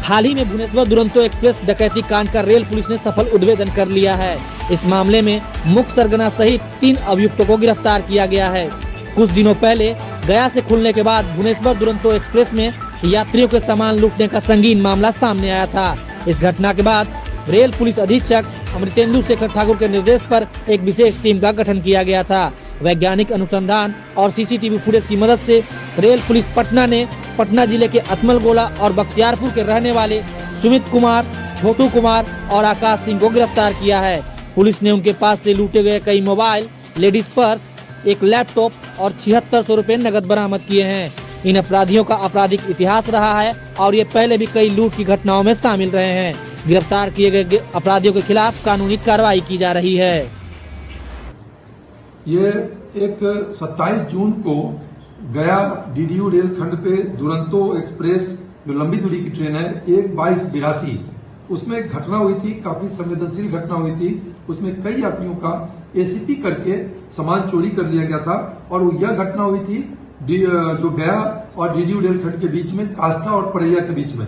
हाल ही में भुवनेश्वर दुरंतो एक्सप्रेस डकैती कांड का रेल पुलिस ने सफल उद्भेदन कर लिया है। इस मामले में मुख्य सरगना सहित 3 अभियुक्तों को गिरफ्तार किया गया है। कुछ दिनों पहले गया से खुलने के बाद भुवनेश्वर दुरंतो एक्सप्रेस में यात्रियों के सामान लूटने का संगीन मामला सामने आया था। इस घटना के बाद रेल पुलिस अधीक्षक अमृतेंदु शेखर ठाकुर के निर्देश पर एक विशेष टीम का गठन किया गया था। वैज्ञानिक अनुसंधान और सीसीटीवी फुटेज की मदद से रेल पुलिस पटना ने पटना जिले के अतमलगोला और बख्तियारपुर के रहने वाले सुमित कुमार, छोटू कुमार और आकाश सिंह को गिरफ्तार किया है। पुलिस ने उनके पास से लूटे गए कई मोबाइल, लेडीज पर्स, एक लैपटॉप और 7600 रुपए नकद बरामद किए हैं। इन अपराधियों का आपराधिक इतिहास रहा है और ये पहले भी कई लूट की घटनाओं में शामिल रहे हैं। गिरफ्तार किए गए अपराधियों के खिलाफ कानूनी कार्रवाई की जा रही है। ये एक 27 जून को गया डीडीयू रेलखंड पे दुरंतो एक्सप्रेस जो लंबी दूरी की ट्रेन है 1-22-82 उसमें एक घटना हुई थी, काफी संवेदनशील घटना हुई थी। उसमें कई यात्रियों का एसीपी करके सामान चोरी कर लिया गया था और यह घटना हुई थी जो गया और डीडीयू रेलखंड के बीच में, काष्ठा और पड़ैया के बीच में।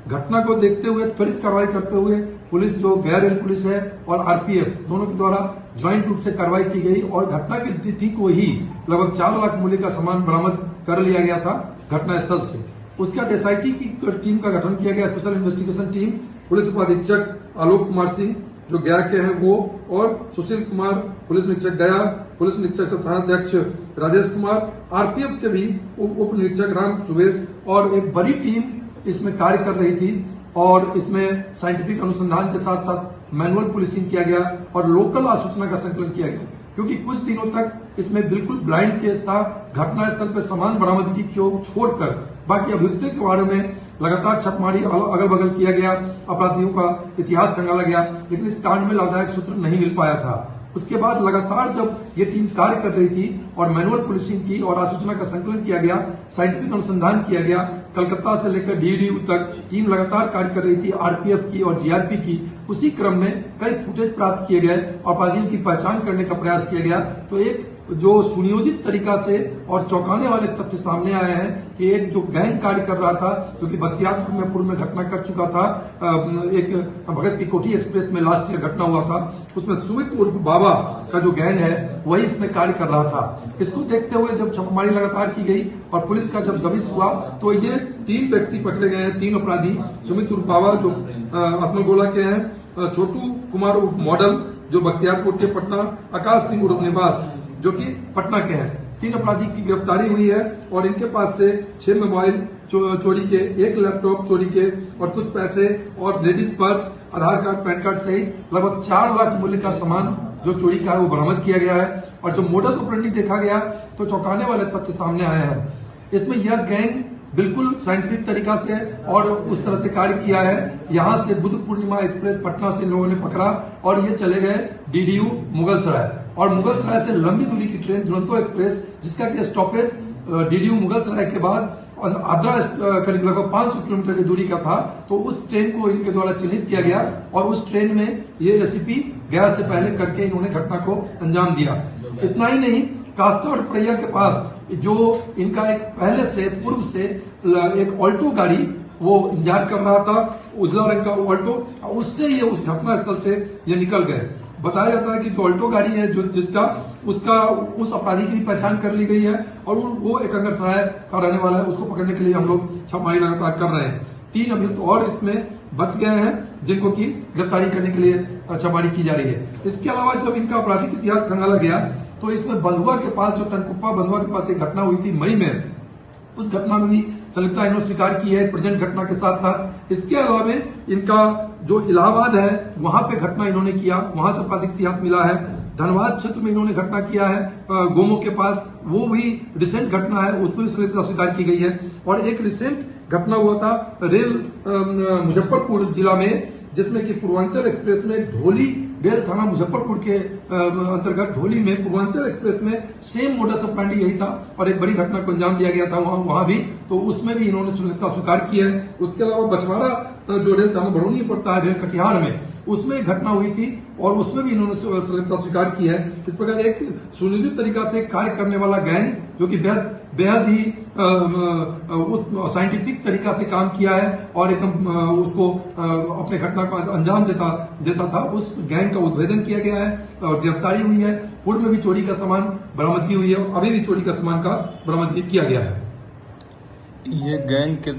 घटना को देखते हुए त्वरित कार्रवाई करते हुए पुलिस जो गया रेल पुलिस है और आरपीएफ दोनों के द्वारा ज्वाइंट रूप से कार्रवाई की गई और घटना की तिथि को ही लगभग 4 लाख मूल्य का सामान बरामद कर लिया गया था घटना स्थल से। उसके बाद एसआईटी की टीम का गठन किया गया, स्पेशल इन्वेस्टिगेशन टीम। पुलिस उपाधीक्षक आलोक कुमार सिंह जो गया के हैं वो, और सुशील कुमार पुलिस निरीक्षक गया, पुलिस निरीक्षक थानाध्यक्ष राजेश कुमार, आरपीएफ के भी उप निरीक्षक राम सुवेश और एक बड़ी टीम इसमें कार्य कर रही थी। और इसमें साइंटिफिक अनुसंधान के साथ साथ मैनुअल पुलिसिंग किया गया और लोकल आसूचना का संकलन किया गया, क्योंकि कुछ दिनों तक इसमें बिल्कुल ब्लाइंड केस था। घटना स्थल पर सामान बरामदगी को छोड़कर बाकी अभियुक्तों के बारे में लगातार छापेमारी अगल बगल किया गया, अपराधियों का इतिहास खंगाला गया, लेकिन इस कांड में लाभदायक सूत्र नहीं मिल पाया था। उसके बाद लगातार जब ये टीम कार्य कर रही थी और मैनुअल पुलिसिंग की और आसूचना का संकलन किया गया, साइंटिफिक अनुसंधान किया गया, कलकत्ता से लेकर डीडीयू तक टीम लगातार कार्य कर रही थी, आरपीएफ की और जीआरपी की। उसी क्रम में कई फुटेज प्राप्त किए गए और अपराधियों की पहचान करने का प्रयास किया गया। तो एक जो सुनियोजित तरीका से और चौंकाने वाले तथ्य सामने आए हैं कि एक जो गैंग कार्य कर रहा था, जो कि बख्तियारपुर में पूर्व में घटना कर चुका था, एक भगत की कोठी एक्सप्रेस में लास्ट ईयर घटना हुआ था, उसमें सुमित उर्फ बाबा का जो गैंग है वही इसमें कार्य कर रहा था। इसको देखते हुए जब छापेमारी लगातार की गई और पुलिस का जब दबिश हुआ तो ये 3 व्यक्ति पकड़े गए हैं, 3 अपराधी। सुमित उर्फ बाबा जो अतमलगोला के हैं, छोटू कुमार उर्फ मॉडल जो बख्तियारपुर के पटना, आकाश सिंह उर्फ निवास जो कि पटना के हैं। 3 अपराधी की गिरफ्तारी हुई है और इनके पास से 6 मोबाइल चोरी के, 1 लैपटॉप चोरी के और कुछ पैसे और लेडीज पर्स, आधार कार्ड, पैन कार्ड सहित लगभग 4 लाख मूल्य का सामान जो चोरी का है वो बरामद किया गया है। और जब मोडस ऑपरेंडी देखा गया तो चौंकाने वाले तथ्य सामने आए हैं। इसमें यह गैंग बिल्कुल साइंटिफिक तरीका से और उस तरह से कार्य किया है। यहाँ से बुद्ध पूर्णिमा एक्सप्रेस पटना से इन लोगों ने पकड़ा और ये चले गए डीडीयू मुगलसराय, और मुगलसराय से लंबी दूरी की ट्रेन दुरंतो एक्सप्रेस जिसका कि स्टॉपेज डीडीयू मुगलसराय के बाद आद्रा करीब लगभग 500 किलोमीटर की दूरी का था। तो उस ट्रेन को इनके द्वारा चिन्हित किया गया और उस ट्रेन में ये एसीपी गया से पहले करके इन्होंने घटना को अंजाम दिया। इतना ही नहीं, काष्ठा और पड़ैया के पास जो इनका एक पहले से पूर्व से एक ऑल्टो गाड़ी वो इंतजार कर रहा था, उजला रंग का ऑल्टो, उससे ये उस घटना स्थल से ये निकल गए। बताया जाता है कि जो ऑल्टो गाड़ी है जो जिसका उसका उस अपराधी की पहचान कर ली गई है और वो एक अगरसराय का रहने वाला है। उसको पकड़ने के लिए हम लोग छापेमारी लगातार कर रहे हैं। 3 अभियुक्त और इसमें बच गए हैं जिनको की गिरफ्तारी करने के लिए छापेमारी की जा रही है। इसके अलावा जब इनका आपराधिक इतिहास खंगाला गया तो इसमें बंधुआ के पास, जो टनकुप्पा बंधुआ के पास एक घटना हुई थी मई में, उस घटना में भी संलिप्तता इन्होंने स्वीकार की है प्रेजेंट घटना के साथ साथ। इसके अलावा इनका जो इलाहाबाद है वहां पे घटना इन्होंने किया, वहां से आपराधिक इतिहास मिला है। धनबाद क्षेत्र में इन्होंने घटना किया है गोमो के पास, वो भी रिसेंट घटना है, उसमें भी संलिप्तता स्वीकार की गई है। और एक रिसेंट घटना हुआ था रेल मुजफ्फरपुर जिला में, जिसमें कि पूर्वांचल एक्सप्रेस में ढोली रेल थाना मुजफ्फरपुर के अंतर्गत ढोली में पूर्वांचल एक्सप्रेस में सेम मोडस ऑपरेंडी यही था और एक बड़ी घटना को अंजाम दिया गया था वहां भी, तो उसमें भी इन्होंने संलिप्तता स्वीकार की है। उसके अलावा बछवाड़ा जो रेल थाना बरौनी पड़ता है रेल कटिहार में, उसमें एक घटना हुई थी और उसमें भी इन्होंने संलिप्तता स्वीकार की है। इस प्रकार एक सुनियोजित तरीका से कार्य करने वाला गैंग जो कि बेहद बेहद ही साइंटिफिक तरीका से काम किया है और एकदम उसको अपने घटना को अंजाम देता था। उस गैंग का उद्भेदन किया गया है और गिरफ्तारी हुई है। पूर्व में भी चोरी का सामान बरामदगी हुई है और अभी भी चोरी का सामान का बरामदगी किया गया है। ये गैंग के